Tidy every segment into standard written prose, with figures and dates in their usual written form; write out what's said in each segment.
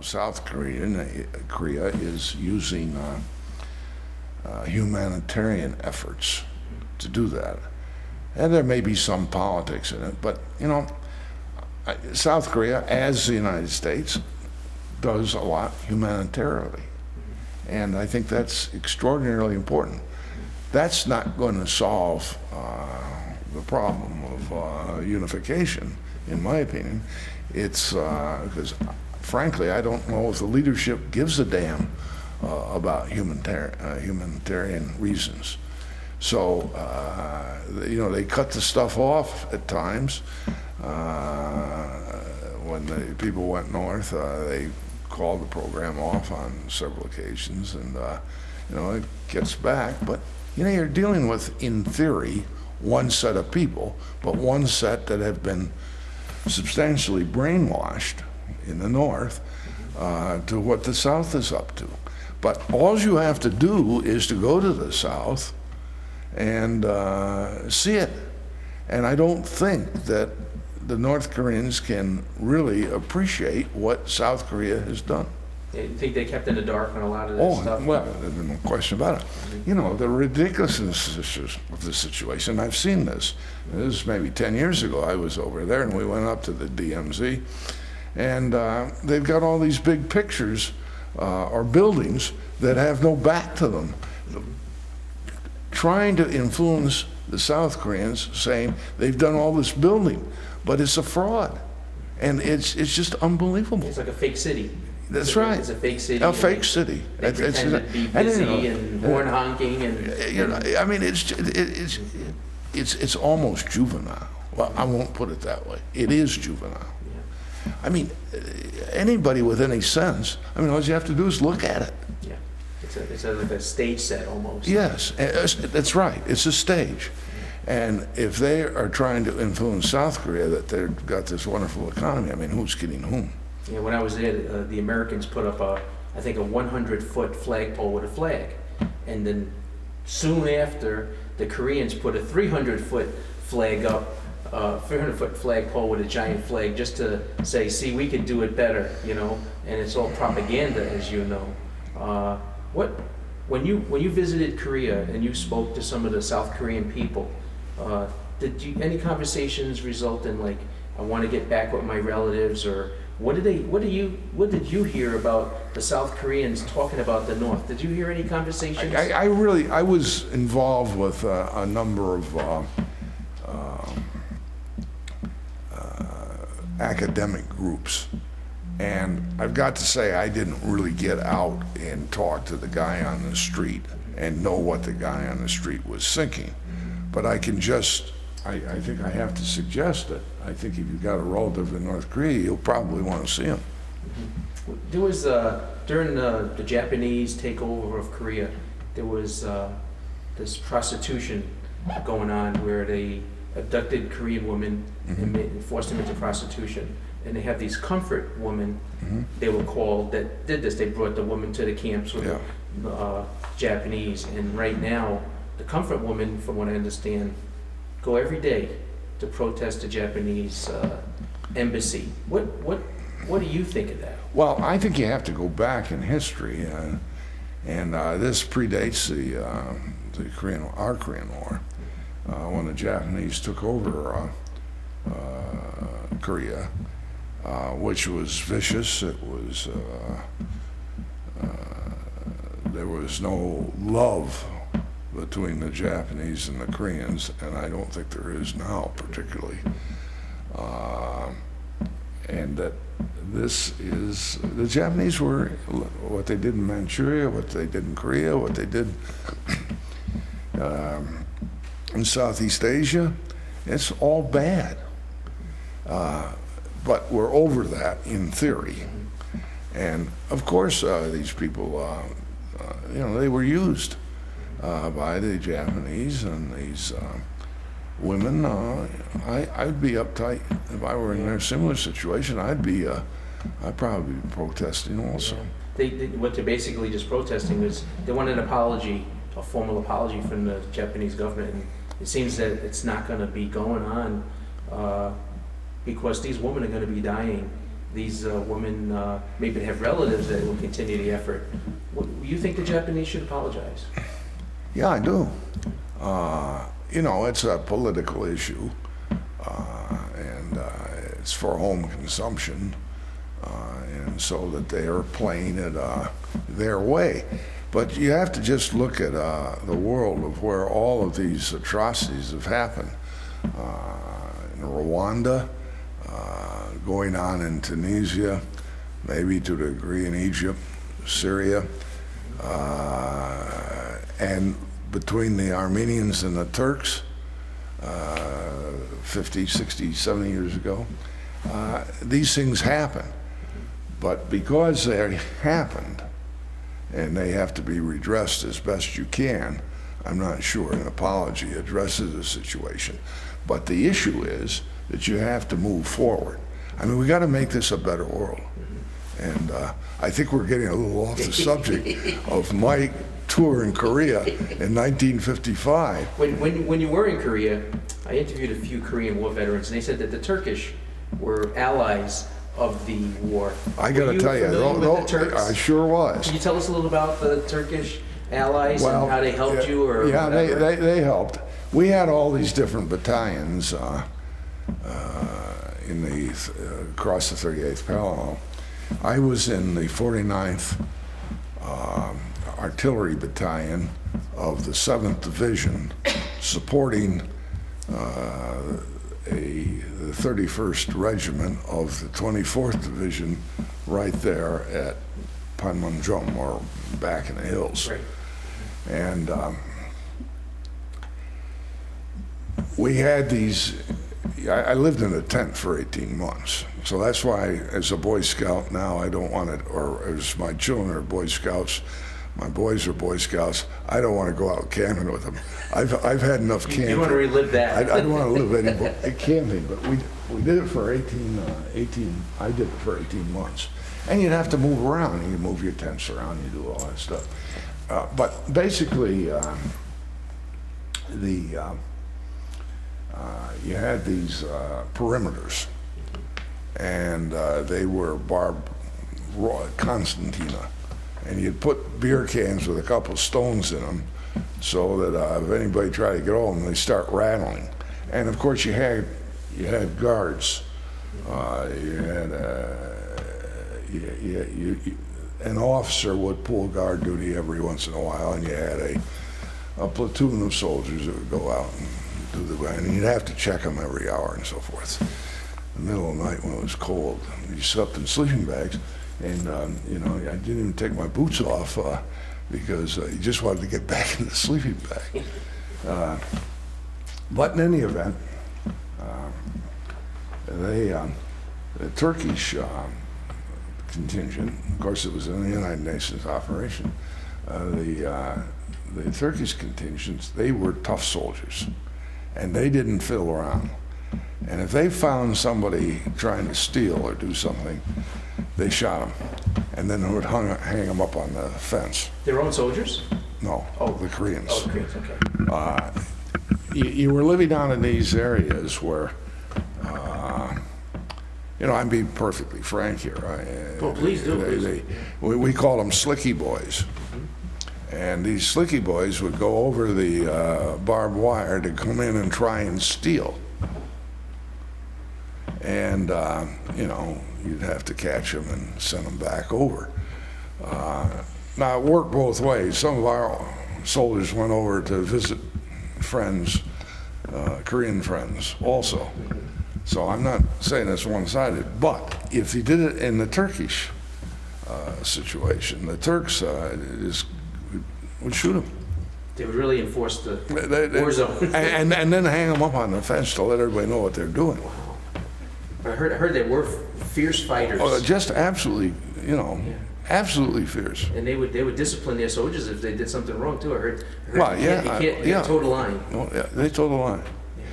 South Korea is using humanitarian efforts to do that. And there may be some politics in it, but, South Korea, as the United States, does a lot humanitarianly. And I think that's extraordinarily important. That's not going to solve the problem of unification, in my opinion. It's because, frankly, I don't know if the leadership gives a damn about humanitarian reasons. So, they cut the stuff off at times. When the people went north, they called the program off on several occasions, and it gets back. But you're dealing with, in theory, one set of people, but one set that have been substantially brainwashed in the north to what the South is up to. But all you have to do is to go to the South and see it. And I don't think that the North Koreans can really appreciate what South Korea has done. You think they kept in the dark on a lot of this stuff? Well, there's no question about it. The ridiculousness of the situation, I've seen this. This is maybe 10 years ago. I was over there, and we went up to the DMZ, and they've got all these big pictures or buildings that have no back to them, trying to influence the South Koreans, saying they've done all this building, but it's a fraud, and it's just unbelievable. It's like a fake city. That's right. It's a fake city. A fake city. They pretend to be busy and horn honking and. It's almost juvenile. Well, I won't put it that way. It is juvenile. Yeah. Anybody with any sense, all you have to do is look at it. Yeah, it's like a stage set almost. Yes, that's right. It's a stage. And if they are trying to influence South Korea that they've got this wonderful economy, who's kidding whom? Yeah, when I was there, the Americans put up I think a 100-foot flagpole with a flag. And then soon after, the Koreans put a 300-foot flag up, 300-foot flagpole with a giant flag, just to say, see, we can do it better, and it's all propaganda, as you know. When you visited Korea and you spoke to some of the South Korean people, did any conversations result in, like, I want to get back with my relatives, or what did you hear about the South Koreans talking about the North? Did you hear any conversations? I was involved with a number of academic groups, and I've got to say I didn't really get out and talk to the guy on the street and know what the guy on the street was thinking. But I can I think I have to suggest that I think if you've got a relative in North Korea, you'll probably want to see him. There was, during the Japanese takeover of Korea, there was this prostitution going on where they abducted Korean women and forced them into prostitution. And they have these comfort women, they were called, that did this. They brought the woman to the camps with the Japanese. And right now, the comfort women, from what I understand, go every day to protest the Japanese embassy. What do you think of that? Well, I think you have to go back in history, and this predates our Korean War, when the Japanese took over Korea, which was vicious. It was there was no love between the Japanese and the Koreans, and I don't think there is now particularly. And that this is, the Japanese were, what they did in Manchuria, what they did in Korea, what they did in Southeast Asia, it's all bad. But we're over that in theory. And of course, these people, they were used by the Japanese, and these women, I'd be uptight if I were in a similar situation. I'd probably be protesting also. What they're basically just protesting is they want an apology, a formal apology from the Japanese government. And it seems that it's not going to be going on because these women are going to be dying these women maybe have relatives that will continue the effort. You think the Japanese should apologize? Yeah, I do. You know, it's a political issue, and it's for home consumption, and so that they are playing it their way. But you have to just look at the world of where all of these atrocities have happened. In Rwanda, going on in Tunisia, maybe to a degree in Egypt, Syria, and between the Armenians and the Turks 50, 60, 70 years ago. These things happen, but because they happened and they have to be redressed as best you can, I'm not sure an apology addresses the situation. But the issue is that you have to move forward. I mean, we got to make this a better world. And I think we're getting a little off the subject of my tour in Korea in 1955. When you were in Korea, I interviewed a few Korean War veterans, and they said that the Turkish were allies of the war. I got to tell you, I sure was. Can you tell us a little about the Turkish Allies and how they helped you? Or yeah, they helped. We had all these different battalions across the 38th parallel. I was in the 49th Artillery Battalion of the 7th Division, supporting the 31st Regiment of the 24th Division right there at Panmunjom, or back in the hills. Right. And we had these, I lived in a tent for 18 months. So that's why, as a Boy Scout now, I don't want it, or as my children are Boy Scouts, my boys are Boy Scouts, I don't want to go out camping with them. I've had enough camping. You want to relive that. I don't want to live any camping, but we did it for 18, I did it for 18 months. And you'd have to move around. You move your tents around, you do all that stuff. But basically, you had these perimeters, and they were concertina, and you'd put beer cans with a couple stones in them, so that if anybody tried to get over them, they start rattling. And of course, you had guards. An officer would pull guard duty every once in a while, and you had a platoon of soldiers that would go out and do the, and you'd have to check them every hour and so forth. In the middle of the night when it was cold, you slept in sleeping bags, and you know, I didn't even take my boots off because you just wanted to get back in the sleeping bag. But in any event, the Turkish contingent, of course it was in the United Nations operation, the Turkish contingents, they were tough soldiers, and they didn't fiddle around. And if they found somebody trying to steal or do something, they shot them, and then they would hang them up on the fence. Their own soldiers? No, the Koreans. Oh, the Koreans, okay. You were living down in these areas where, you know, I'm being perfectly frank here. Well, please do. We call them slicky boys. And these slicky boys would go over the barbed wire to come in and try and steal. And, you know, you'd have to catch them and send them back over. Now, it worked both ways. Some of our soldiers went over to visit friends, Korean friends also. So I'm not saying it's one-sided, but if you did it in the Turkish situation, the Turks would shoot them. They would really enforce the war zone. and then hang them up on the fence to let everybody know what they're doing. Wow. I heard they were fierce fighters. Oh, just absolutely, you know, absolutely fierce. And they would discipline their soldiers if they did something wrong too. I heard well, you can't toe the line. Oh, yeah, they toe the line.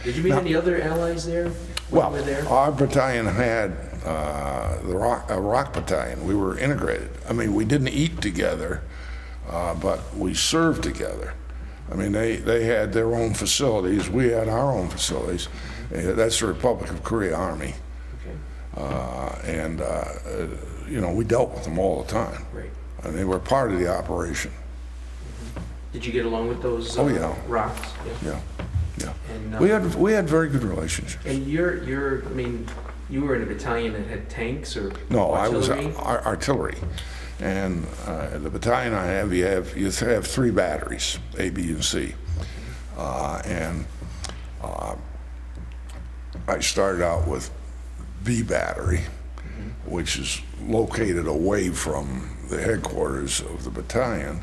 Did you meet any other allies there? Well, our battalion had a rock battalion. We were integrated. I mean, we didn't eat together, but we served together. I mean, they had their own facilities. We had our own facilities. That's the Republic of Korea Army. We dealt with them all the time. Right. And they were part of the operation. Did you get along with those Oh, yeah. Rocks? Yeah, yeah. And, We had very good relationships. And I mean, you were in a battalion that had tanks or No, I was artillery? artillery. And the battalion I have, you have 3 batteries, A, B, and C. I started out with B battery, which is located away from the headquarters of the battalion,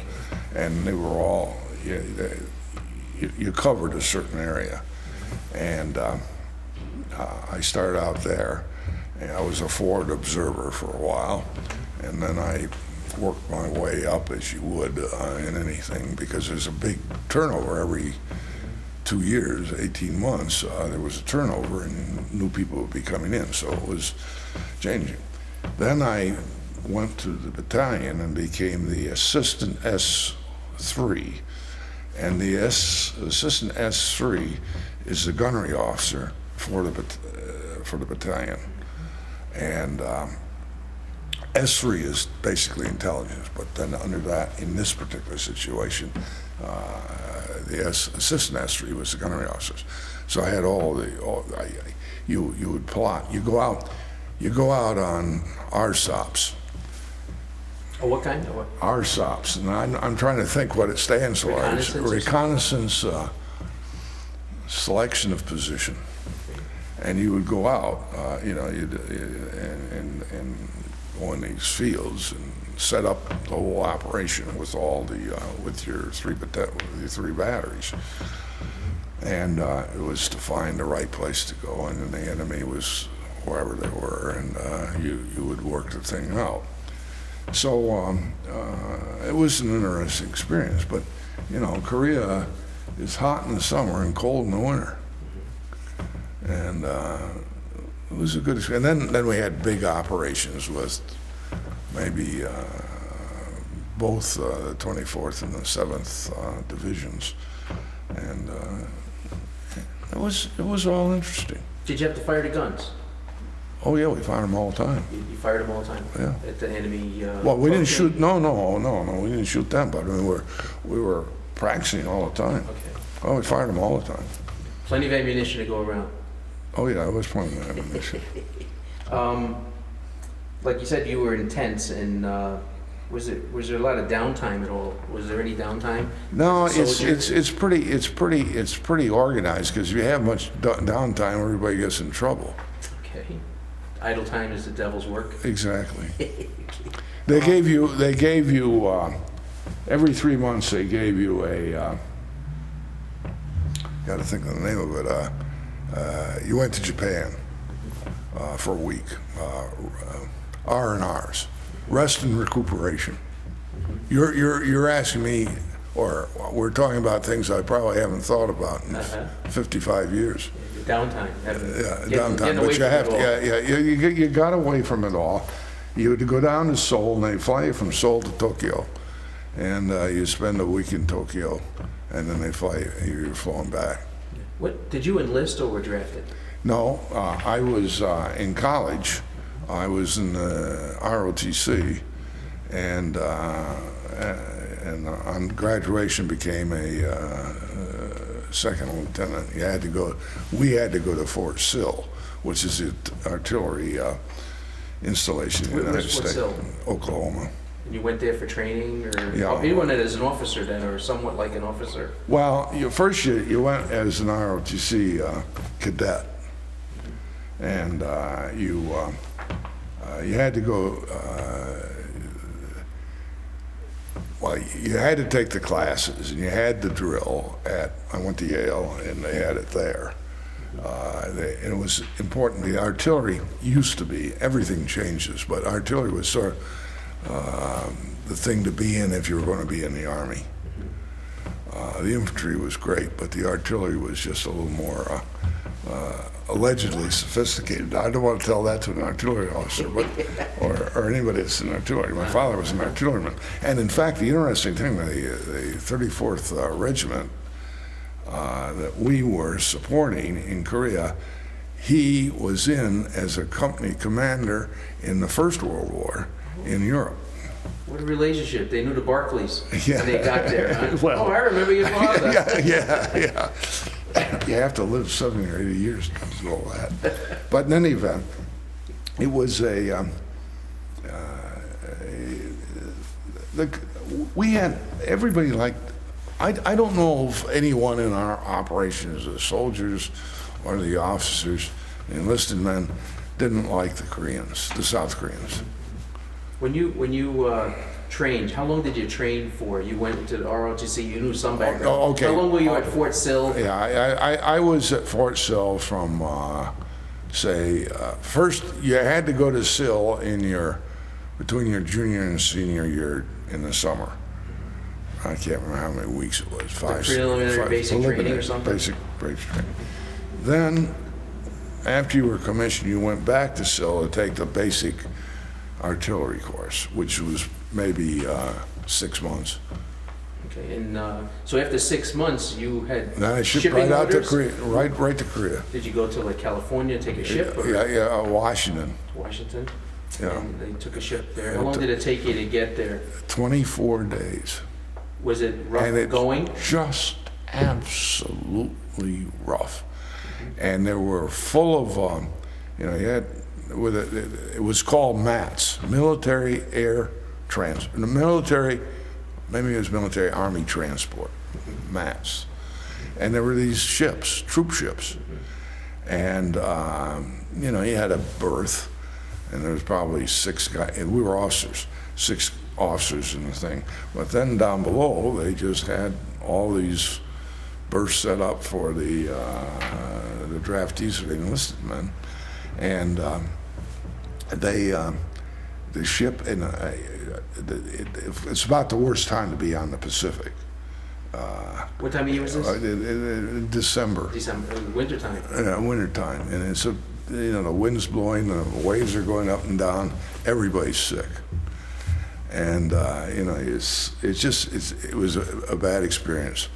and they were all, you covered a certain area. And I started out there, and I was a forward observer for a while, and then I worked my way up, as you would in anything, because there's a big turnover every 2 years, 18 months. There was a turnover and new people would be coming in, so it was changing. Then I went to the battalion and became the assistant S3, and the assistant S3 is the gunnery officer for the battalion. And S3 is basically intelligence, but then under that, in this particular situation, the assistant S3 was the gunnery officers. So I had you would plot. You go out on RSOPs. Oh, what kind? What? RSOPs, and I'm trying to think what it stands for. It's reconnaissance selection of position. And you would go out, and go in these fields and set up the whole operation with with your 3 batteries. And it was to find the right place to go, and then the enemy was wherever they were, and you would work the thing out. So it was an interesting experience, but Korea is hot in the summer and cold in the winter. And it was a good experience. And then we had big operations with maybe both the 24th and the 7th divisions. And it was all interesting. Did you have to fire the guns? Oh yeah, we fired them all the time. You fired them all the time? Yeah. At the enemy? Well, we didn't shoot. No, we didn't shoot them. But I mean, we were practicing all the time. Okay. Oh, we fired them all the time. Plenty of ammunition to go around. Oh yeah, I was plenty of ammunition. Like you said, you were in tents, and was there a lot of downtime at all? Was there any downtime? No, Soldier? it's pretty organized, because if you have much downtime, everybody gets in trouble. Okay. Idle time is the devil's work. Exactly. They gave you every 3 months they gave you a got to think of the name of it. You went to Japan for a week. R&Rs, rest and recuperation. You're asking me, or we're talking about things I probably haven't thought about in 55 years. Downtime. Downtime. But you have to, you got away from it all. You had to go down to Seoul, and they fly you from Seoul to Tokyo, and you spend a week in Tokyo, and then they fly you. You're flown back. What did you enlist or were drafted? No, I was in college. I was in the ROTC, and on graduation became a second lieutenant. We had to go to Fort Sill, which is the artillery installation in the United Where's Fort States, Sill? Oklahoma. And you went there for training, or Yeah. you went as an officer then, or somewhat like an officer? Well, first you went as an ROTC cadet, and you had to go. Well, you had to take the classes, and you had the drill I went to Yale, and they had it there. And it was important. The artillery used to be, everything changes, but artillery was sort of the thing to be in if you were going to be in the Army. The infantry was great, but the artillery was just a little more allegedly sophisticated. I don't want to tell that to an artillery officer, but or anybody that's in artillery. My father was an artilleryman, and in fact, the interesting thing, the 34th Regiment that we were supporting in Korea, he was in as a company commander in the First World War in Europe. What a relationship. They knew the Barclays Yeah. when they got there. Huh? Well, oh, I remember your father. yeah. You have to live 70 or 80 years to do all that. But in any event, it was we had, everybody liked, I don't know if anyone in our operations, the soldiers or the officers, the enlisted men, didn't like the Koreans, the South Koreans. When you trained, how long did you train for? You went to the ROTC, you knew some background. Oh, okay. How long were you at Fort Sill? Yeah, I was at Fort Sill from, first you had to go to Sill between your junior and senior year in the summer. I can't remember how many weeks it was. Preliminary basic training or something? Basic training. Then, after you were commissioned, you went back to Sill to take the basic artillery course, which was maybe 6 months. Okay, and so after 6 months, you had Then I shipped shipping right out to orders? Korea, right to Korea. Did you go to like California and take a ship? Or Yeah, Washington. Washington? Yeah. And they took a ship there. How long did it take you to get there? 24 days. Was it rough And it's going? just absolutely rough. And they were full of, you had, it was called MATS, Military Air Transport, maybe it was Military Army Transport, MATS. And there were these ships, troop ships. And, you had a berth, and there was probably 6 guys, and we were officers, 6 officers in the thing. But then down below, they just had all these berths set up for the draftees, the enlisted men. And the ship, it's about the worst time to be on the Pacific. What time of year was this? December. December, wintertime. Yeah, wintertime. And it's the wind's blowing, the waves are going up and down, everybody's sick. And, it was a bad experience.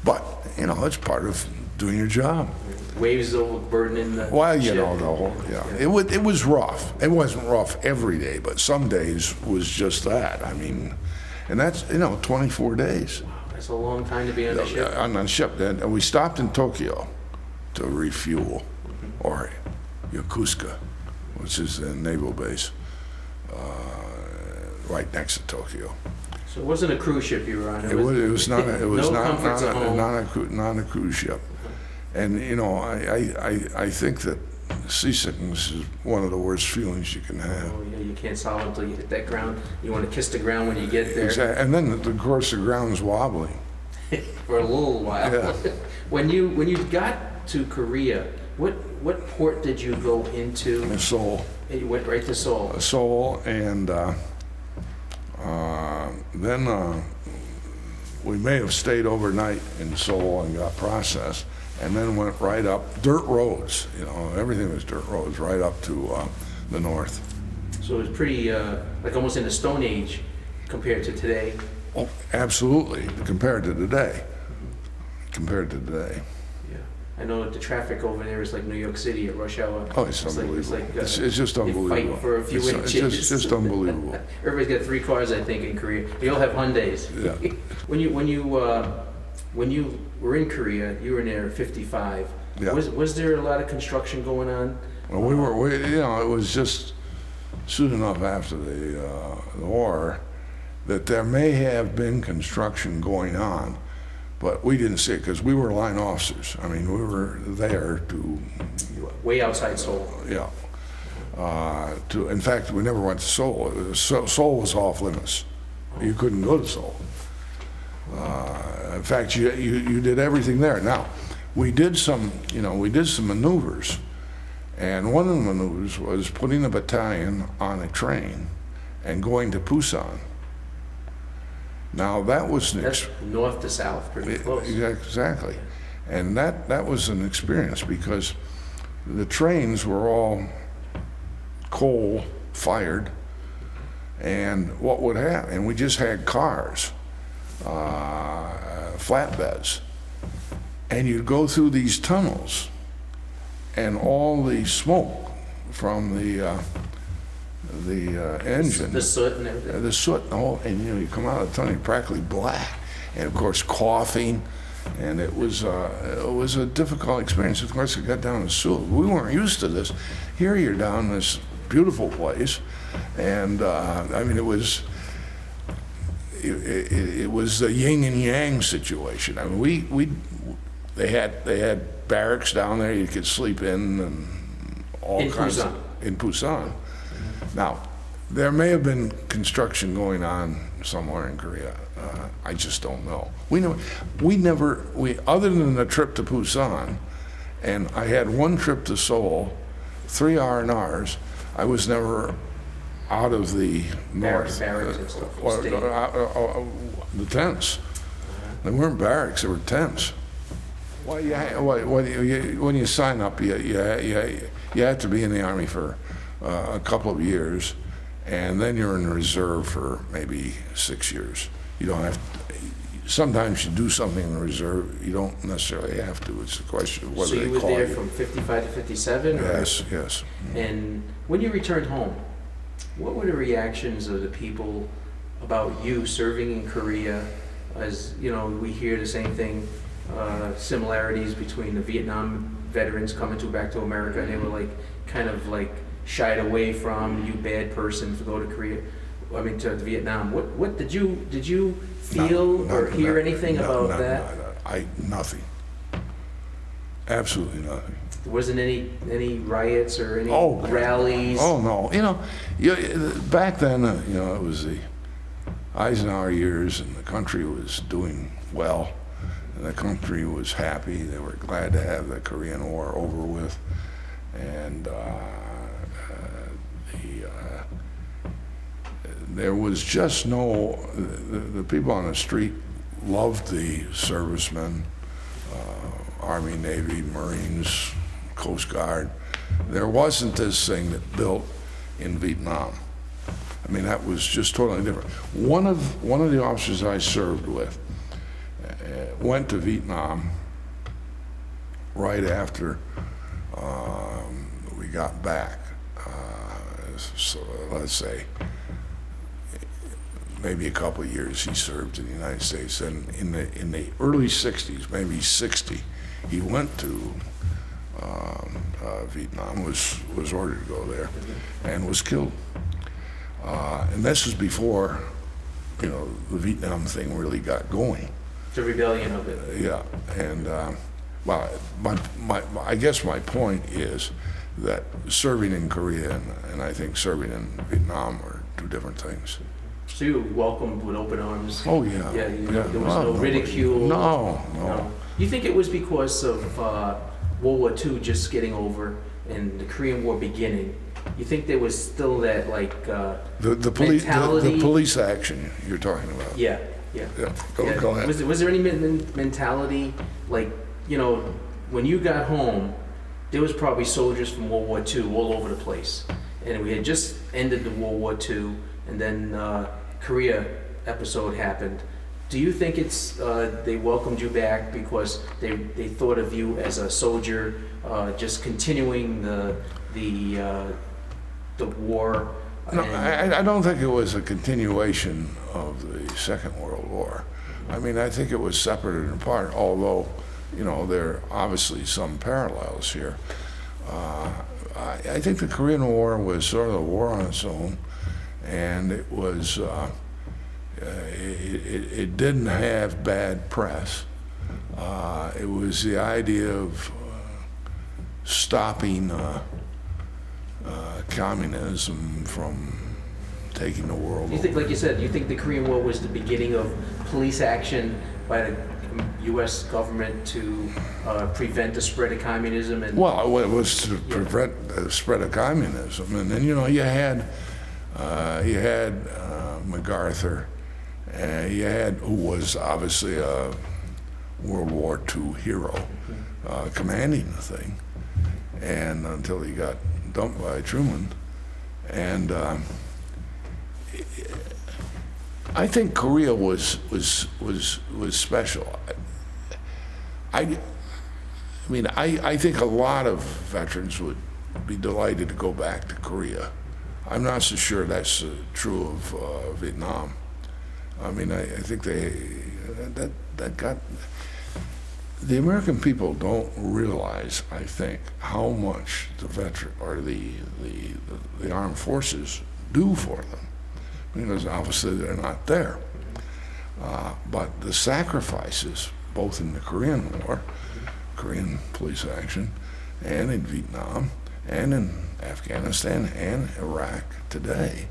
But, it's part of doing your job. Waves overburdening the Well, ship. the whole, It was rough. It wasn't rough every day, but some days was just that. I mean, and that's, 24 days. That's a long time to be on the ship. On the ship. And we stopped in Tokyo to refuel, or Yokosuka, which is a naval base right next to Tokyo. So it wasn't a cruise ship you were on? It was not a cruise ship. And, I think that seasickness is one of the worst feelings you can have. Oh, yeah, you can't solve it until you hit that ground. You want to kiss the ground when you get there. Exactly. And then, of course, the ground's wobbling. For a little while. Yeah. When you got to Korea, what port did you go into? Seoul. You went right to Seoul. Seoul, and then we may have stayed overnight in Seoul and got processed, and then went right up dirt roads. Everything was dirt roads right up to the north. So it was pretty like almost in the Stone Age compared to today. Oh, absolutely, compared to today. Yeah, I know that the traffic over there is like New York City at rush hour. Oh, it's unbelievable. It's It's just you're unbelievable. fighting for a few inches. It's just unbelievable. Everybody's got 3 cars, I think, in Korea. They all have Hyundais. Yeah. When you were in Korea, you were in there at 55. Yeah. Was there a lot of construction going on? Well, it was just soon enough after the war that there may have been construction going on, but we didn't see it because we were line officers. I mean, we were there to, Way outside Seoul. in fact, we never went to Seoul. Seoul was off limits. You couldn't go to Seoul. In fact, you did everything there. Now, we did some maneuvers, and one of the maneuvers was putting a battalion on a train and going to Busan. Now, that was That's north to south, pretty close. exactly, and that was an experience because the trains were all coal fired, and what would happen? And we just had cars, flatbeds, and you'd go through these tunnels, and all the smoke from the engine. The soot and everything. The soot and all, and you come out of the tunnel, you're practically black, and of course coughing, and it was a difficult experience. Of course, it got down to Sewell. We weren't used to this. Here you're down in this beautiful place, and I mean it was a yin and yang situation. I mean they had barracks down there you could sleep in and all In kinds Busan. in Busan. Now, there may have been construction going on somewhere in Korea. I just don't know. Other than the trip to Busan, and I had one trip to Seoul, 3 R&Rs, I was never out of the north. Barracks and stuff. Or, Stayed. the tents. They weren't barracks, they were tents. Well, when you sign up, you have to be in the Army for a couple of years, and then you're in reserve for maybe 6 years. You don't have to, sometimes you do something in the reserve, you don't necessarily have to. It's a question of whether So they you were call there you. from 55 to 57? or- Yes. And when you returned home, what were the reactions of the people about you serving in Korea? As you know, we hear the same thing, similarities between the Vietnam veterans coming back to America, and they were kind of shied away from you, bad person, to go to Korea. I mean, to Vietnam. What did you feel or hear anything about that? Nothing. Absolutely nothing. There wasn't any riots or any Oh, rallies? Oh, no. Back then, it was the Eisenhower years, and the country was doing well, and the country was happy. They were glad to have the Korean War over with, and there was just the people on the street loved the servicemen, Army, Navy, Marines, Coast Guard. There wasn't this thing that built in Vietnam. I mean, that was just totally different. One of the officers I served with went to Vietnam right after we got back. So let's say maybe a couple of years he served in the United States. And in the early 60s, maybe 60, he went to Vietnam, was ordered to go there, and was killed. And this was before, the Vietnam thing really got going. The rebellion of it. Yeah, and I guess my point is that serving in Korea and I think serving in Vietnam are two different things. So you were welcomed with open arms? Oh, yeah. Yeah, there was no ridicule? No. You think it was because of World War II just getting over and the Korean War beginning? You think there was still that The mentality? the police action you're talking about. Yeah. Go ahead. Was there any mentality, when you got home, there was probably soldiers from World War II all over the place. And we had just ended the World War II, and then Korea episode happened. Do you think it's they welcomed you back because they thought of you as a soldier, just continuing the war? No, I don't think it was a continuation of the Second World War. I mean, I think it was separate and apart, although, there are obviously some parallels here. I think the Korean War was sort of a war on its own, and it was, it didn't have bad press. It was the idea of stopping communism from taking the world You think, over. like you said, you think the Korean War was the beginning of police action by the U.S. government to prevent the spread of communism? And Well, it was to prevent the spread of communism, and then you had MacArthur, who was obviously a World War II hero, commanding the thing, and until he got dumped by Truman, and I think Korea was special. mean, I think a lot of veterans would be delighted to go back to Korea. I'm not so sure that's true of Vietnam. I mean, I think that got, the American people don't realize, I think, how much the veteran or the armed forces do for them, because obviously they're not there. But the sacrifices, both in the Korean War, Korean police action, and in Vietnam, and in Afghanistan, and Iraq today,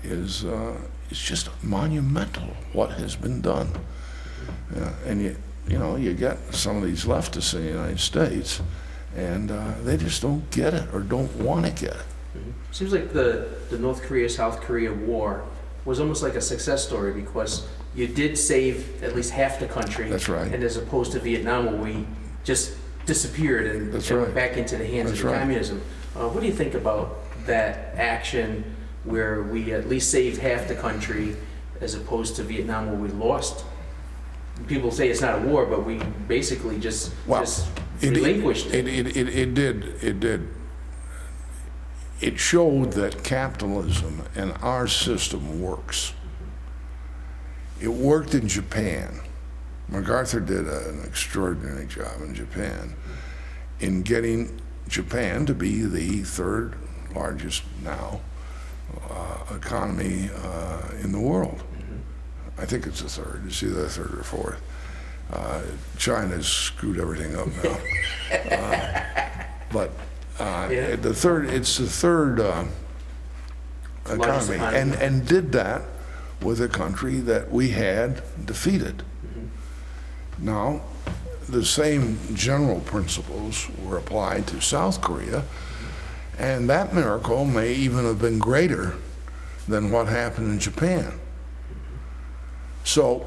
is just monumental what has been done. And you get some of these leftists in the United States, and they just don't get it or don't want to get it. Seems like the North Korea-South Korea war was almost like a success story, because you did save at least half the country. That's right. And as opposed to Vietnam, where we just disappeared and went back into the hands of communism. What do you think about that action where we at least saved half the country, as opposed to Vietnam, where we lost? People say it's not a war, but we basically just relinquished it. It did. It showed that capitalism and our system works. It worked in Japan. MacArthur did an extraordinary job in Japan in getting Japan to be the third largest now economy in the world. I think it's the third. It's either the third or fourth. China's screwed everything up now. But the third, it's the third economy, and did that with a country that we had defeated. Now, the same general principles were applied to South Korea, and that miracle may even have been greater than what happened in Japan. So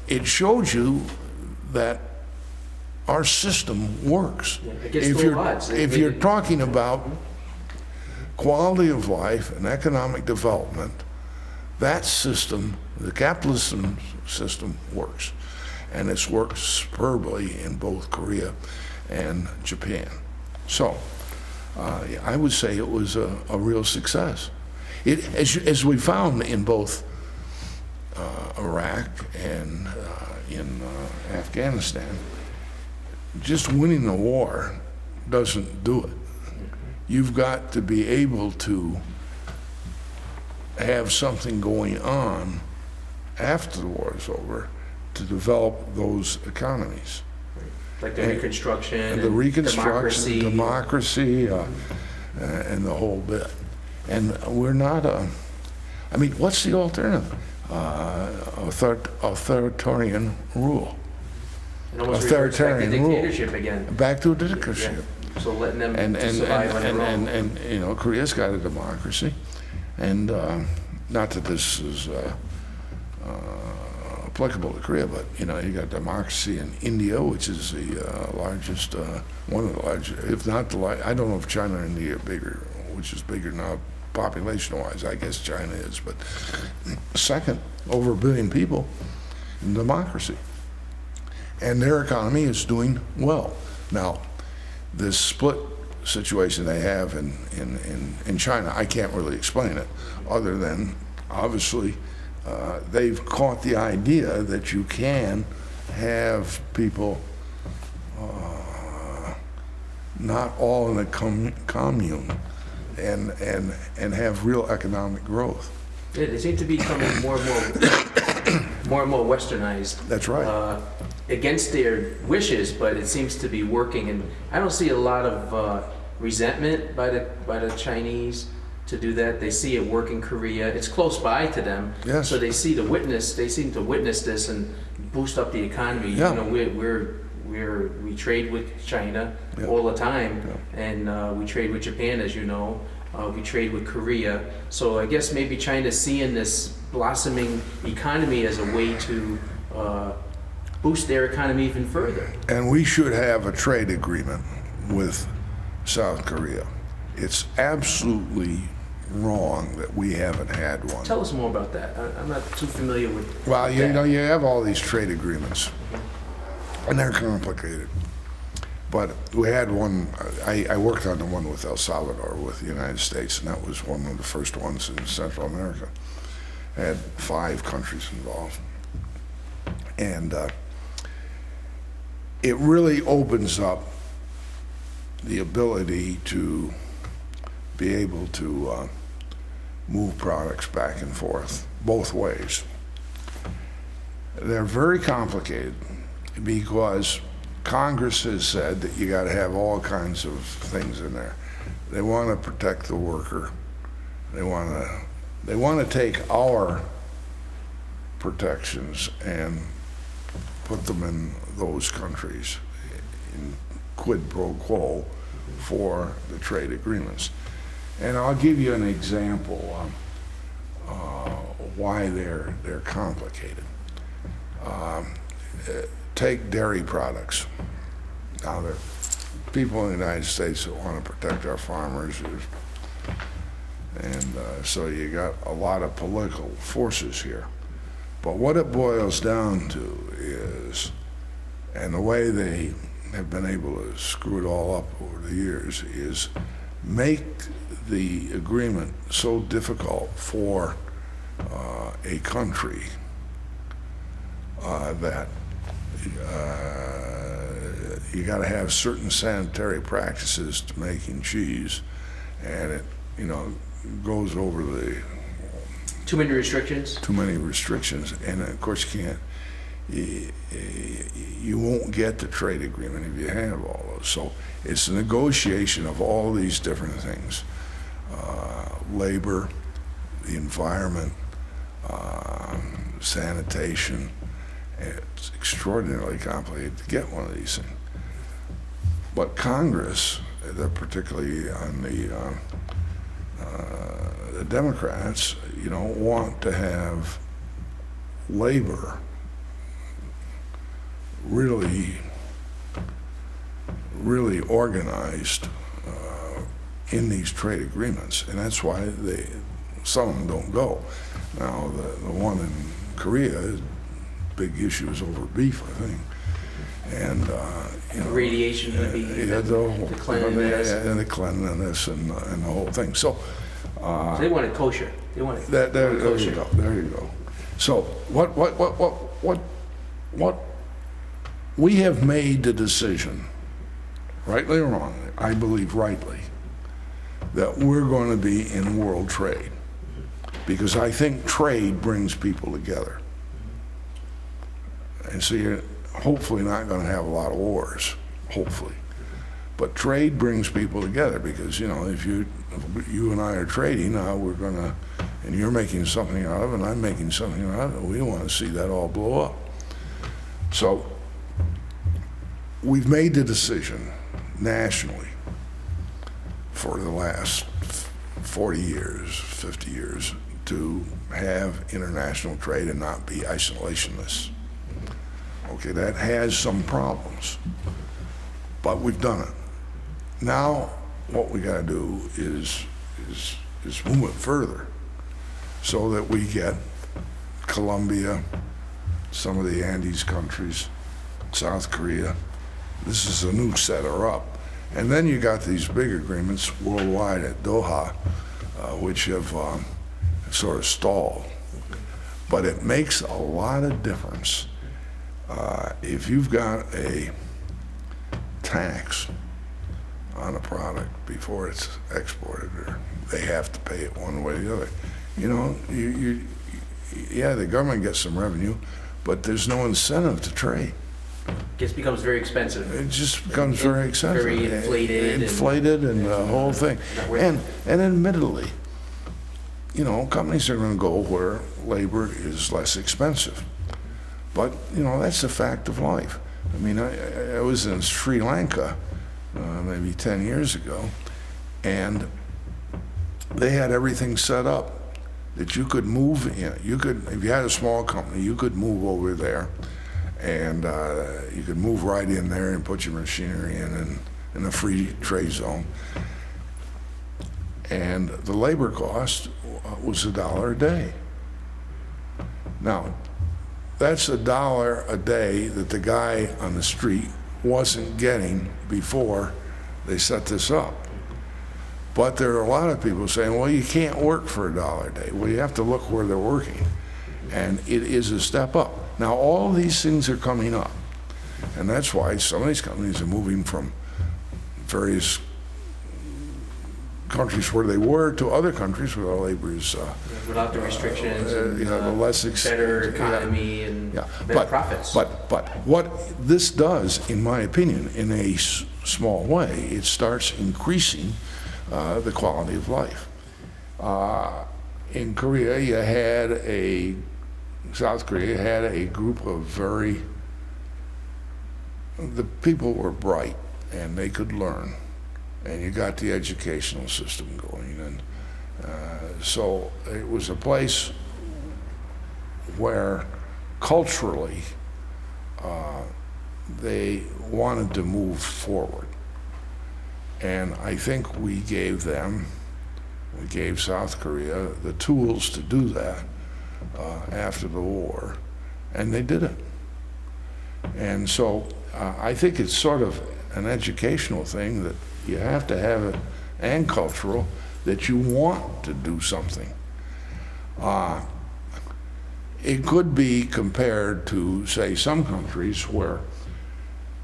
it showed you that our system works. If you're talking about quality of life and economic development, that system, the capitalism system, works. And it's worked superbly in both Korea and Japan. So I would say it was a real success. As we found in both Iraq and in Afghanistan, just winning the war doesn't do it. You've got to be able to have something going on after the war is over to develop those economies. Like the reconstruction, and the reconstruction, democracy, and the whole bit. And we're not I mean, what's the alternative? Authoritarian rule. It almost reverts back to dictatorship again. Back to a dictatorship. Yeah. So letting them survive on their own. And Korea's got a democracy, and not that this is applicable to Korea, but you got democracy in India, which is the largest, one of the largest, if not the largest. I don't know if China and India are bigger, which is bigger now population-wise. I guess China is, but second, over 1 billion people in democracy, and their economy is doing well. Now, this split situation they have in China, I can't really explain it, other than obviously they've caught the idea that you can have people not all in a commune and have real economic growth. Yeah, they seem to be becoming more and more westernized. That's right. Against their wishes, but it seems to be working, and I don't see a lot of resentment by the Chinese to do that. They see it work in Korea. It's close by to them, yes. So they seem to witness this and boost up the economy. Yeah. We trade with China all the time, and we trade with Japan, as you know. We trade with Korea. So I guess maybe China's seeing this blossoming economy as a way to boost their economy even further. And we should have a trade agreement with South Korea. It's absolutely wrong that we haven't had one. Tell us more about that. I'm not too familiar with Well, that. you have all these trade agreements, and they're complicated. But we had one, I worked on the one with El Salvador, with the United States, and that was one of the first ones in Central America. Had 5 countries involved. And it really opens up the ability to be able to move products back and forth, both ways. They're very complicated because Congress has said that you got to have all kinds of things in there. They want to protect the worker. They want to take our protections and put them in those countries in quid pro quo for the trade agreements. And I'll give you an example of why they're complicated. Take dairy products. Now, there are people in the United States that want to protect our farmers, and so you got a lot of political forces here. But what it boils down to is, and the way they have been able to screw it all up over the years, is make the agreement so difficult for a country that you got to have certain sanitary practices to making cheese, and it, goes over the Too many restrictions? And of course you won't get the trade agreement if you have all those. So it's a negotiation of all these different things: labor, the environment, sanitation. It's extraordinarily complicated to get one of these things. But Congress, particularly on the Democrats, want to have labor really organized in these trade agreements, and that's why some of them don't go. Now, the one in Korea, big issue is over beef, I think, and Radiation going to be the cleanliness. and the cleanliness and the whole thing. So they want it kosher. They want it there kosher. you go. There you go. So what we have made the decision, rightly or wrongly, I believe rightly, that we're going to be in world trade, because I think trade brings people together. And so you're hopefully not going to have a lot of wars, hopefully. But trade brings people together, because, if you and I are trading, now we're going to, and you're making something out of it, and I'm making something out of it, we don't want to see that all blow up. So we've made the decision nationally for the last 40 years, 50 years, to have international trade and not be isolationist. Okay, that has some problems, but we've done it. Now, what we got to do is move it further, so that we get Colombia, some of the Andes countries, South Korea. This is a new set her up, and then you got these big agreements worldwide at Doha, which have sort of stalled. But it makes a lot of difference. If you've got a tax on a product before it's exported, or they have to pay it one way or the other, yeah, the government gets some revenue, but there's no incentive to trade. It becomes very expensive. It just becomes very expensive. Very inflated. Inflated and the whole thing. And admittedly, companies are going to go where labor is less expensive. But, that's a fact of life. I mean, I was in Sri Lanka maybe 10 years ago, and they had everything set up that you could move in. If you had a small company, you could move over there, and you could move right in there and put your machinery in a free trade zone. And the labor cost was $1 a day. Now, that's $1 a day that the guy on the street wasn't getting before they set this up. But there are a lot of people saying, well, you can't work for $1 a day. Well, you have to look where they're working. And it is a step up. Now, all these things are coming up. And that's why some of these companies are moving from various countries where they were to other countries where the labor is without the restrictions, and, the less better economy and better profits. But what this does, in my opinion, in a small way, it starts increasing the quality of life. In Korea, South Korea had a group of the people were bright and they could learn, and you got the educational system going, and so it was a place where culturally they wanted to move forward. And I think we gave South Korea the tools to do that after the war, and they did it. And so I think it's sort of an educational thing that you have to have it, and cultural, that you want to do something. It could be compared to, say, some countries where,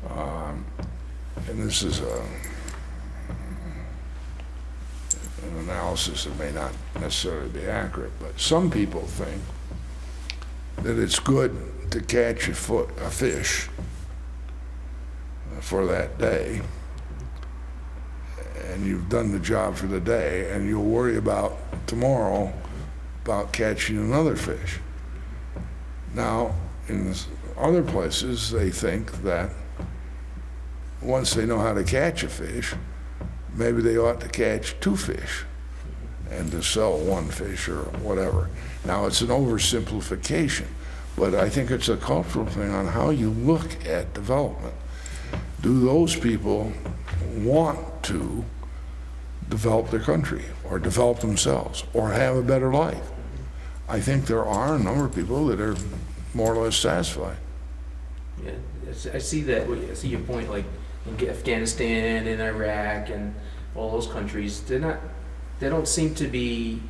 and this is an analysis that may not necessarily be accurate, but some people think that it's good to catch a fish for that day, and you've done the job for the day, and you'll worry about tomorrow about catching another fish. Now, in other places, they think that once they know how to catch a fish, maybe they ought to catch 2 fish and to sell 1 fish or whatever. Now, it's an oversimplification, but I think it's a cultural thing on how you look at development. Do those people want to develop their country or develop themselves or have a better life? I think there are a number of people that are more or less satisfied. Yeah, I see that. I see your point, like in Afghanistan and Iraq and all those countries. They don't seem to be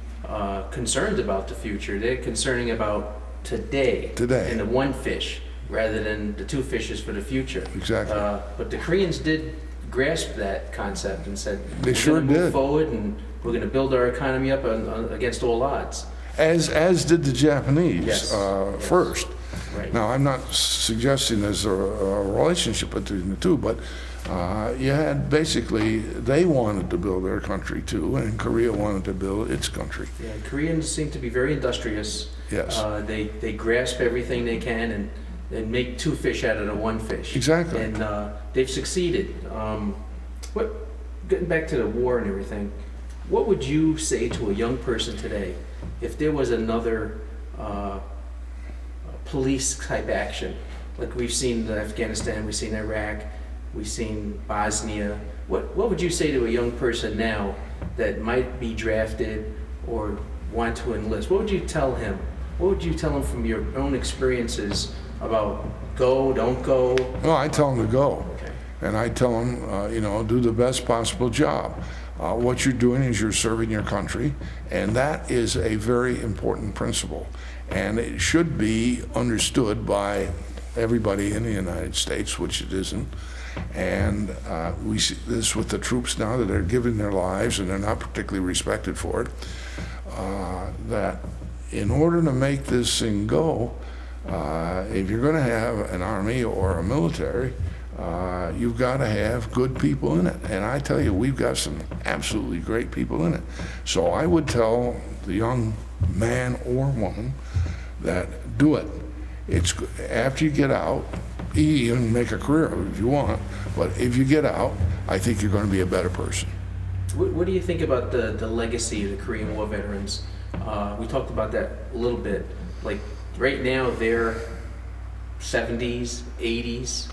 concerned about the future. They're concerning about today. And the 1 fish rather than the 2 fishes for the future. Exactly. But the Koreans did grasp that concept and said, they sure did. Move forward, and we're going to build our economy up against all odds. As did the Japanese. Yes. First. Right. Now, I'm not suggesting there's a relationship between the two, but you had basically, they wanted to build their country too, and Korea wanted to build its country. Yeah, Koreans seem to be very industrious. Yes. They grasp everything they can and make 2 fish out of the 1 fish. Exactly. And they've succeeded. Getting back to the war and everything, what would you say to a young person today if there was another police type action? Like we've seen Afghanistan, we've seen Iraq, we've seen Bosnia. What would you say to a young person now that might be drafted or want to enlist? What would you tell him? What would you tell him from your own experiences about go, don't go? Well, I tell them to go. Okay. And I tell them, do the best possible job. What you're doing is you're serving your country, and that is a very important principle. And it should be understood by everybody in the United States, which it isn't. And we see this with the troops now that are giving their lives, and they're not particularly respected for it, that in order to make this thing go, if you're going to have an army or a military, you've got to have good people in it. And I tell you, we've got some absolutely great people in it. So I would tell the young man or woman that do it. It's after you get out, you can make a career of it if you want, but if you get out, I think you're going to be a better person. What do you think about the legacy of the Korean War veterans? We talked about that a little bit. Like right now, they're 70s, 80s.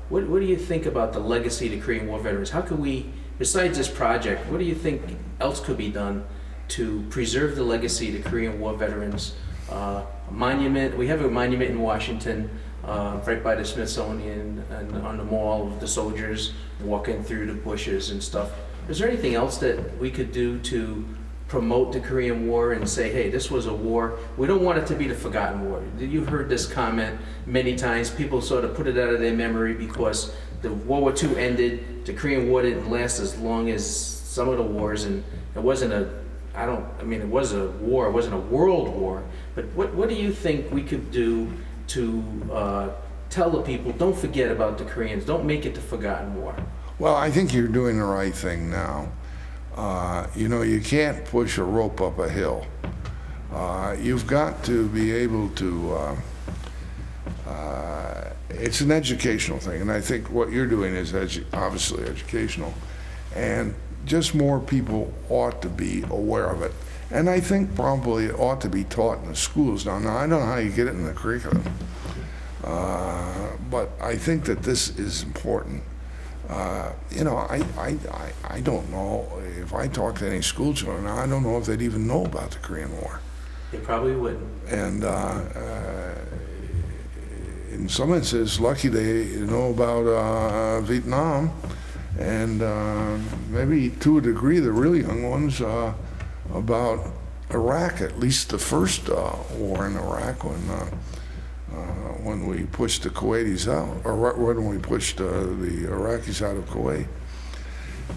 What do you think about the legacy of the Korean War veterans? How could we, besides this project, what do you think else could be done to preserve the legacy of the Korean War veterans? A monument, we have a monument in Washington. right by the Smithsonian and on the mall, the soldiers walking through the bushes and stuff. Is there anything else that we could do to promote the Korean War and say, hey, this was a war. We don't want it to be the forgotten war. You've heard this comment many times. People sort of put it out of their memory because the World War II ended. The Korean War didn't last as long as some of the wars, and it wasn't it was a war. It wasn't a world war. But what do you think we could do to tell the people, don't forget about the Koreans. Don't make it the forgotten war. Well, I think you're doing the right thing now. You can't push a rope up a hill. You've got to be able to, it's an educational thing, and I think what you're doing is obviously educational, and just more people ought to be aware of it. And I think probably it ought to be taught in the schools now. Now, I don't know how you get it in the curriculum, but I think that this is important. I don't know if I talk to any school children, I don't know if they'd even know about the Korean War. They probably wouldn't. And in some instances, lucky they know about Vietnam, and maybe to a degree, the really young ones about Iraq, at least the first war in Iraq when we pushed the Kuwaitis out, or when we pushed the Iraqis out of Kuwait.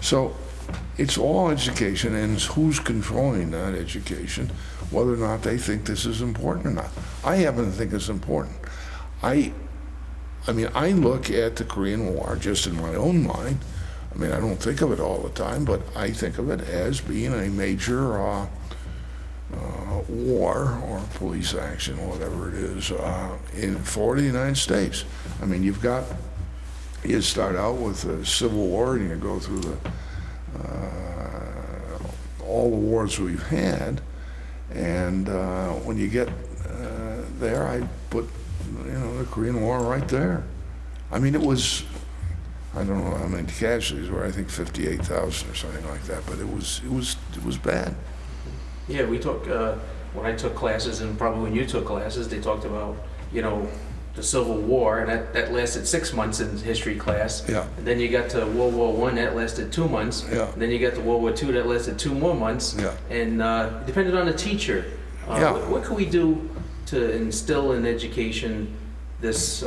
So it's all education, and it's who's controlling that education, whether or not they think this is important or not. I happen to think it's important. I look at the Korean War just in my own mind. I don't think of it all the time, but I think of it as being a major war or police action, whatever it is, for the United States. You start out with the Civil War, and you go through all the wars we've had, and when you get there, I put the Korean War right there. It was, I don't know how many casualties were, I think 58,000 or something like that, but it was bad. Yeah, we talk, when I took classes, and probably when you took classes, they talked about, the Civil War, and that lasted 6 months in history class. Yeah. And then you got to World War I, that lasted 2 months. Yeah. And then you got to World War II, that lasted 2 more months. Yeah. And depending on the teacher, what can we do to instill in education this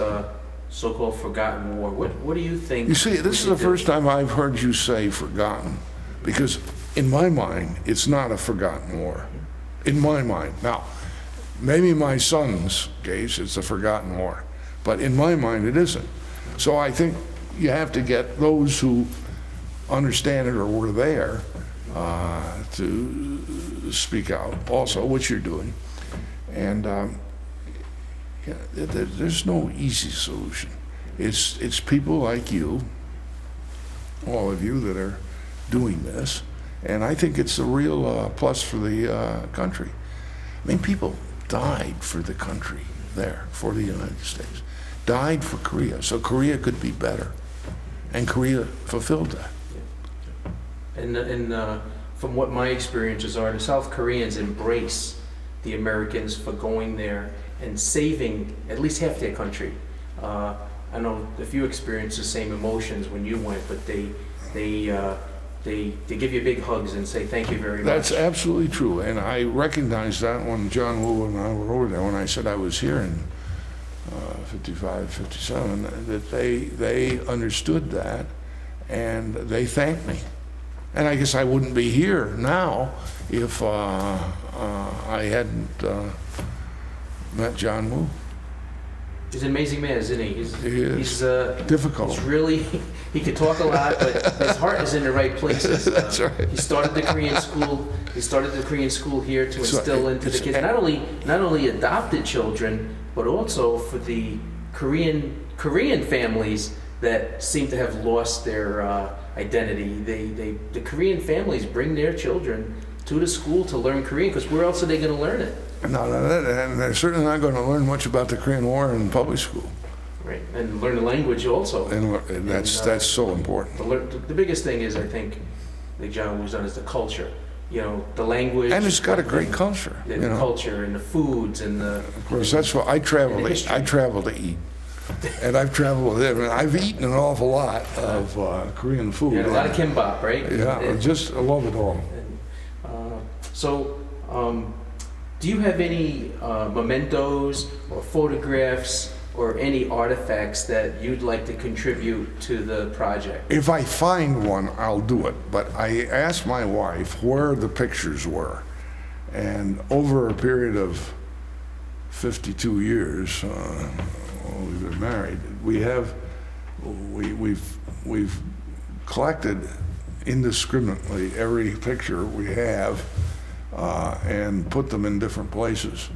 so-called forgotten war? What do you think? You see, this is the first time I've heard you say forgotten, because in my mind, it's not a forgotten war. In my mind. Now, maybe my son's case, it's a forgotten war, but in my mind, it isn't. So I think you have to get those who understand it or were there to speak out also, which you're doing. And there's no easy solution. It's people like you, all of you that are doing this, and I think it's a real plus for the country. People died for the country there, for the United States, died for Korea, so Korea could be better, and Korea fulfilled that. And from what my experiences are, the South Koreans embrace the Americans for going there and saving at least half their country. I know if you experienced the same emotions when you went, but they give you big hugs and say thank you very much. That's absolutely true, and I recognized that when John Woo and I were over there, when I said I was here in 55, 57, that they understood that, and they thanked me. And I guess I wouldn't be here now if I hadn't met John Woo. He's an amazing man, isn't he? He is. He's difficult. He's really, he could talk a lot, but his heart is in the right places. That's right. He started the Korean school. He started the Korean school here to instill into the kids not only adopted children, but also for the Korean families that seem to have lost their identity. The Korean families bring their children to the school to learn Korean, because where else are they going to learn it? No, and they're certainly not going to learn much about the Korean War in public school. Right, and learn the language also. And that's so important. The biggest thing is, I think, that John Woo's done is the culture. The language. And it's got a great culture. The culture and the foods and the. Of course, that's what I travel to eat. and I've traveled with him, and I've eaten an awful lot of Korean food. And a lot of kimbap, right? Yeah, I love it all. So, do you have any mementos or photographs or any artifacts that you'd like to contribute to the project? If I find one, I'll do it. But I asked my wife where the pictures were. And over a period of 52 years, we've been married, we've collected indiscriminately every picture we have and put them in different places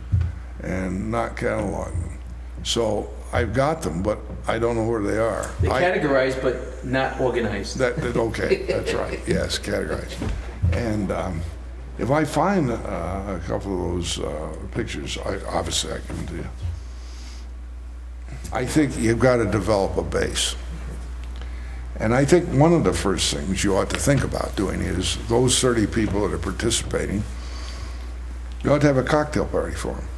and not cataloged them. So I've got them, but I don't know where they are. They're categorized, but not organized. Okay, that's right. Yes, categorized. And if I find a couple of those pictures, obviously I give them to you. I think you've got to develop a base. And I think one of the first things you ought to think about doing is those 30 people that are participating, you ought to have a cocktail party for them.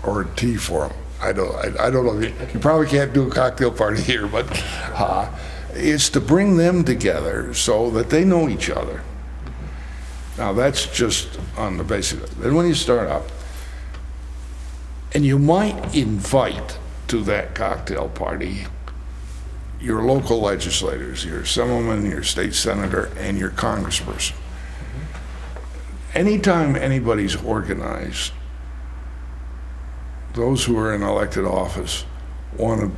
Or a tea for them. I don't know. You probably can't do a cocktail party here, but it's to bring them together so that they know each other. Now that's just on the basic. Then when you start up, and you might invite to that cocktail party your local legislators, your assemblyman, your state senator, and your congressperson. Anytime anybody's organized, those who are in elected office want to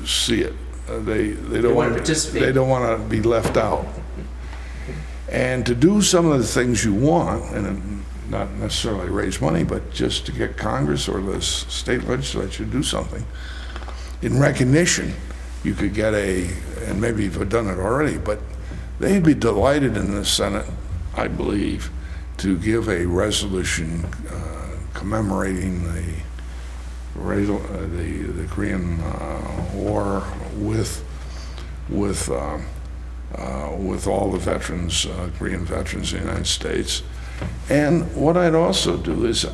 see it. They don't want to participate. They don't want to be left out. And to do some of the things you want, and not necessarily raise money, but just to get Congress or the state legislature to do something, in recognition, you could get and maybe you've done it already, but they'd be delighted in the Senate, I believe, to give a resolution commemorating the Korean War with all the veterans, Korean veterans in the United States. And what I'd also do is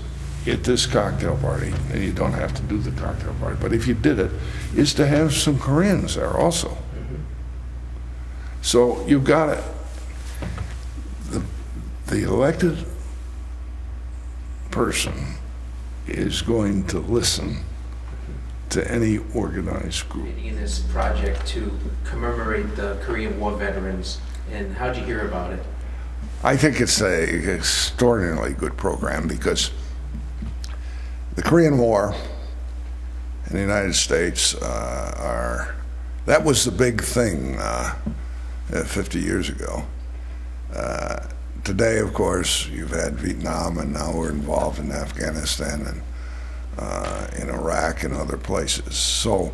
at this cocktail party, and you don't have to do the cocktail party, but if you did it, is to have some Koreans there also. So you've got it. The elected person is going to listen to any organized group. In this project to commemorate the Korean War veterans, and how'd you hear about it? I think it's an extraordinarily good program because the Korean War in the United States that was the big thing 50 years ago. Today, of course, you've had Vietnam, and now we're involved in Afghanistan and in Iraq and other places. So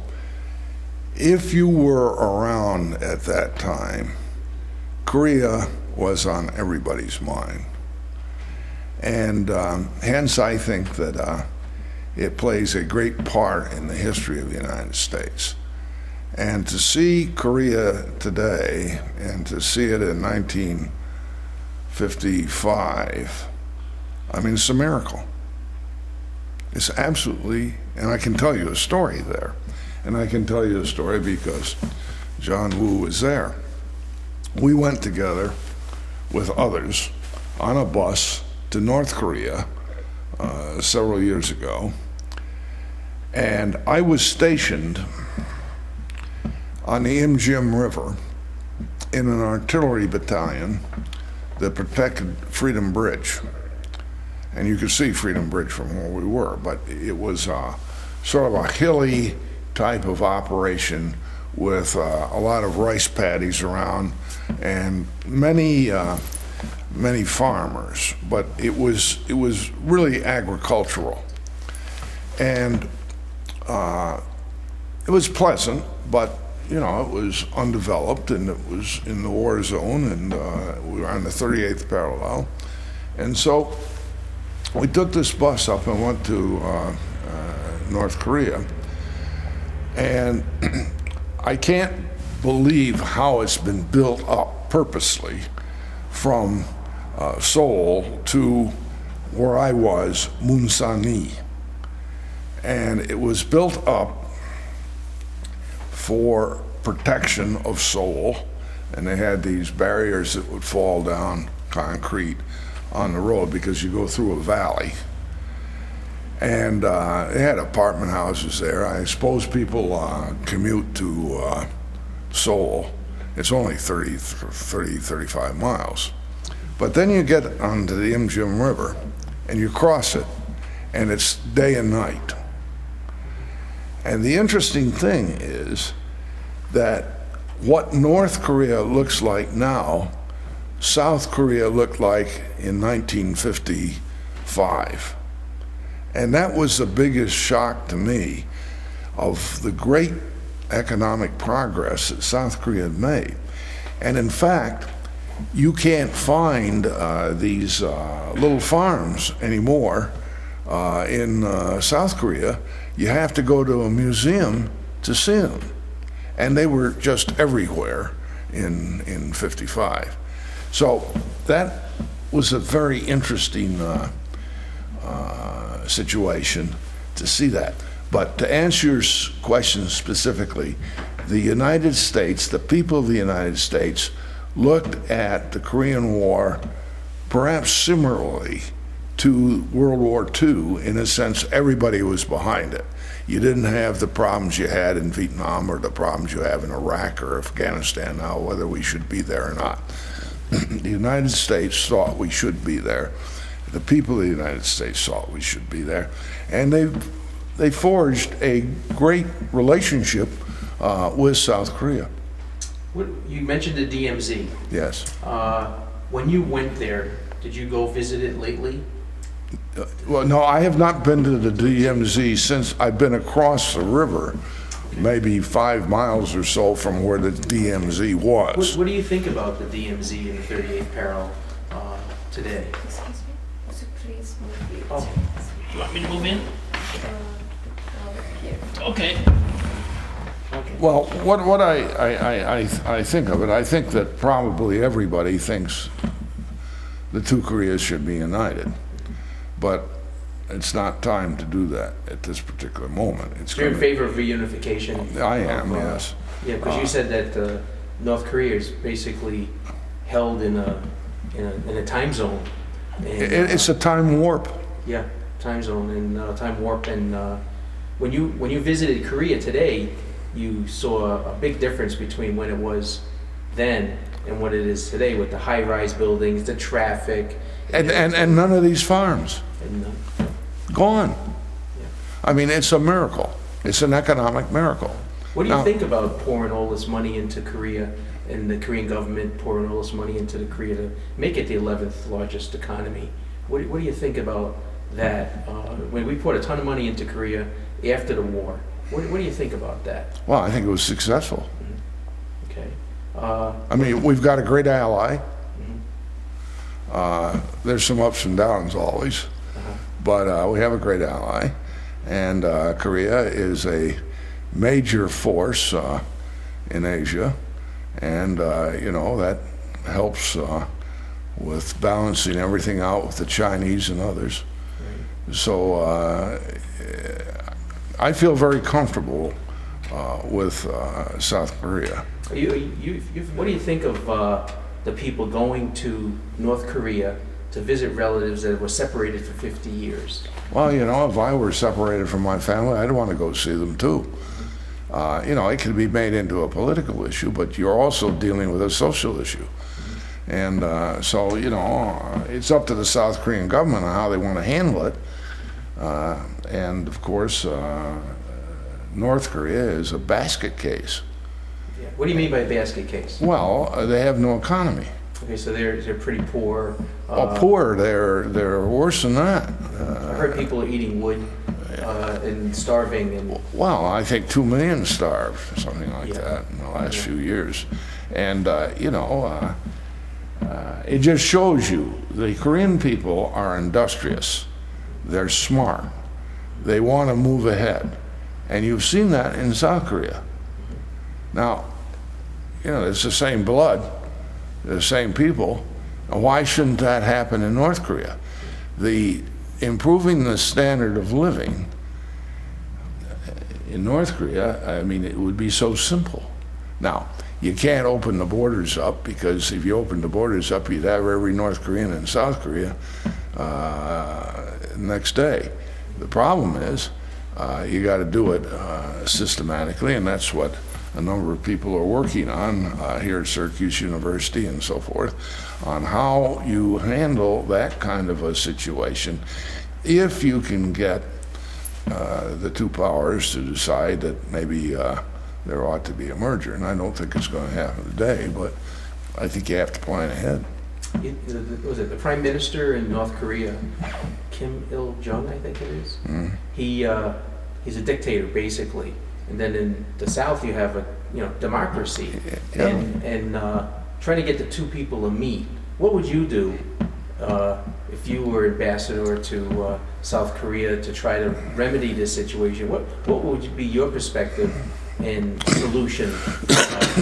if you were around at that time, Korea was on everybody's mind. And hence I think that it plays a great part in the history of the United States. And to see Korea today, and to see it in 1955, I mean, it's a miracle. It's absolutely, and I can tell you a story there. And I can tell you a story because John Woo was there. We went together with others on a bus to North Korea several years ago. And I was stationed on the Imjim River in an artillery battalion that protected Freedom Bridge. And you could see Freedom Bridge from where we were, but it was sort of a hilly type of operation with a lot of rice paddies around and many farmers, but it was really agricultural. And it was pleasant, but you know, it was undeveloped and it was in the war zone, and we were on the 38th parallel. And so we took this bus up and went to North Korea. And I can't believe how it's been built up purposely from Seoul to where I was, Munsanee. And it was built up for protection of Seoul, and they had these barriers that would fall down concrete on the road because you go through a valley. And they had apartment houses there. I suppose people commute to Seoul. It's only 35 miles. But then you get onto the Imjim River and you cross it, and it's day and night. And the interesting thing is that what North Korea looks like now, South Korea looked like in 1955. And that was the biggest shock to me of the great economic progress that South Korea had made. And in fact, you can't find these little farms anymore in South Korea. You have to go to a museum to see them. And they were just everywhere in 55. So that was a very interesting situation to see that. But to answer your question specifically, the United States, the people of the United States, looked at the Korean War perhaps similarly to World War II. In a sense, everybody was behind it. You didn't have the problems you had in Vietnam or the problems you have in Iraq or Afghanistan now, whether we should be there or not. The United States thought we should be there. The people of the United States thought we should be there. And they forged a great relationship with South Korea. You mentioned the DMZ. Yes. When you went there, did you go visit it lately? Well, no, I have not been to the DMZ since I've been across the river, maybe 5 miles or so from where the DMZ was. What do you think about the DMZ in the 38th parallel today? Excuse me. Would you please move it? Oh, you want me to move in? Over here. Okay. Okay. Well, what I think of it, I think that probably everybody thinks the two Koreas should be united. But it's not time to do that at this particular moment. You're in favor of reunification? I am, yes. Yeah, because you said that North Korea is basically held in a time zone. And, It's a time warp. Yeah, time zone and time warp. And when you visited Korea today, you saw a big difference between when it was then and what it is today, with the high-rise buildings, the traffic. And none of these farms. And, Gone. yeah. I mean, it's a miracle. It's an economic miracle. What do you Now- think about pouring all this money into Korea and the Korean government pouring all this money into the Korea to make it the 11th largest economy? What do you think about that? When we poured a ton of money into Korea after the war, what do you think about that? Well, I think it was successful. Okay. I mean, we've got a great ally. Mhm. There's some ups and downs always, but we have a great ally. And Korea is a major force in Asia. And, that helps with balancing everything out with the Chinese and others. Right. So I feel very comfortable with South Korea. What do you think of the people going to North Korea to visit relatives that were separated for 50 years? Well, if I were separated from my family, I'd want to go see them too. It can be made into a political issue, but you're also dealing with a social issue. And so, it's up to the South Korean government on how they want to handle it. And of course, North Korea is a basket case. Yeah. What do you mean by basket case? Well, they have no economy. Okay, so they're pretty poor. Poor, they're worse than that. I heard people are eating wood and starving. And Well, I think 2 million starved, something like Yeah. that, in the last few years. And, it just shows you the Korean people are industrious. They're smart. They want to move ahead. And you've seen that in South Korea. Now, it's the same blood, the same people. Why shouldn't that happen in North Korea? Improving the standard of living, In North Korea, I mean, it would be so simple. Now, you can't open the borders up, because if you open the borders up, you'd have every North Korean in South Korea next day. The problem is, you got to do it systematically, and that's what a number of people are working on here at Syracuse University and so forth, on how you handle that kind of a situation if you can get the two powers to decide that maybe there ought to be a merger. And I don't think it's going to happen today, but I think you have to plan ahead. Was it the Prime Minister in North Korea, Kim Il-jung, I think it is? He's a dictator, basically. And then in the South, you have a democracy. Yeah. And trying to get the two people to meet. What would you do if you were ambassador to South Korea to try to remedy this situation? What would be your perspective and solution?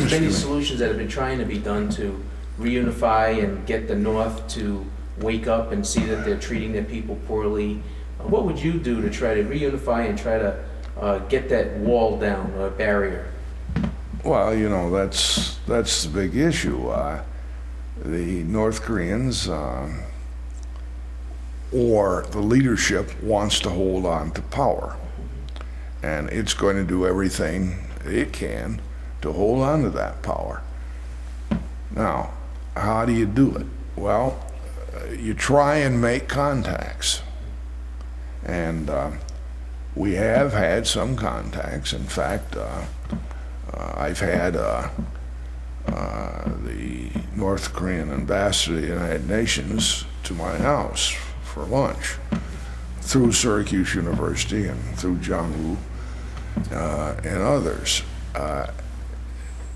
Many solutions that have been trying to be done to reunify and get the North to wake up and see that they're treating their people poorly. What would you do to try to reunify and try to get that wall down, or barrier? Well, that's the big issue. The North Koreans or the leadership wants to hold on to power, and it's going to do everything it can to hold on to that power. Now, how do you do it? Well, you try and make contacts, and we have had some contacts. In fact, I've had the North Korean ambassador to the United Nations to my house for lunch through Syracuse University and through Jongwoo and others.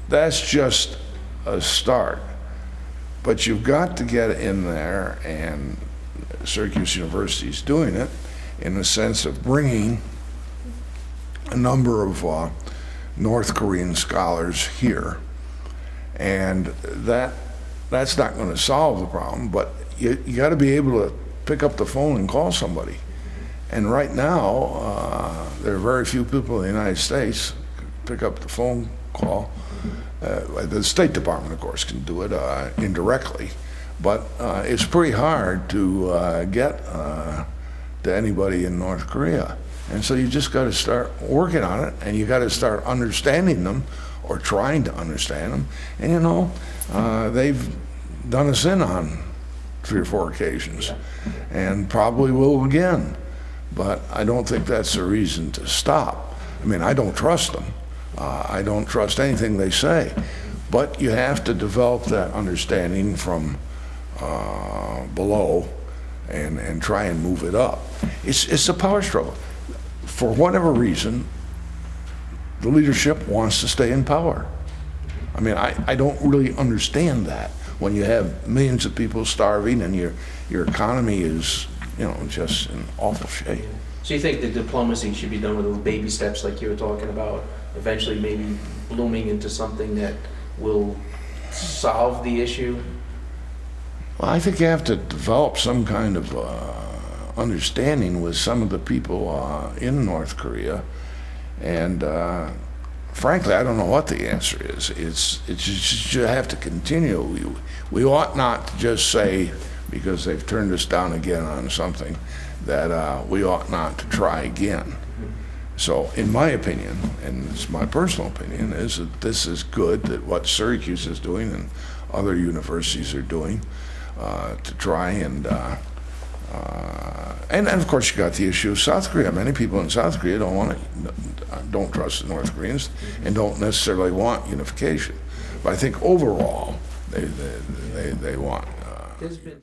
That's just a start, but you've got to get in there, and Syracuse University is doing it in the sense of bringing a number of North Korean scholars here, and that's not going to solve the problem, but you got to be able to pick up the phone and call somebody. And right now, there are very few people in the United States pick up the phone call. The State Department, of course, can do it indirectly, but it's pretty hard to get to anybody in North Korea. And so you just got to start working on it, and you got to start understanding them, or trying to understand them. And they've done us in on 3 or 4 occasions, and probably will again. But I don't think that's a reason to stop. I mean, I don't trust them. I don't trust anything they say. But you have to develop that understanding from below and try and move it up. It's a power struggle. For whatever reason, the leadership wants to stay in power. I mean, I don't really understand that when you have millions of people starving and your economy is, just in awful shape. So you think the diplomacy should be done with little baby steps like you were talking about, eventually maybe blooming into something that will solve the issue? Well, I think you have to develop some kind of understanding with some of the people in North Korea, and frankly, I don't know what the answer is. It's just you have to continue. We ought not to just say, because they've turned us down again on something, that we ought not to try again. So in my opinion, and it's my personal opinion, is that this is good, that what Syracuse is doing and other universities are doing to try and of course you got the issue of South Korea. Many people in South Korea don't trust the North Koreans and don't necessarily want unification. But I think overall they want. There's been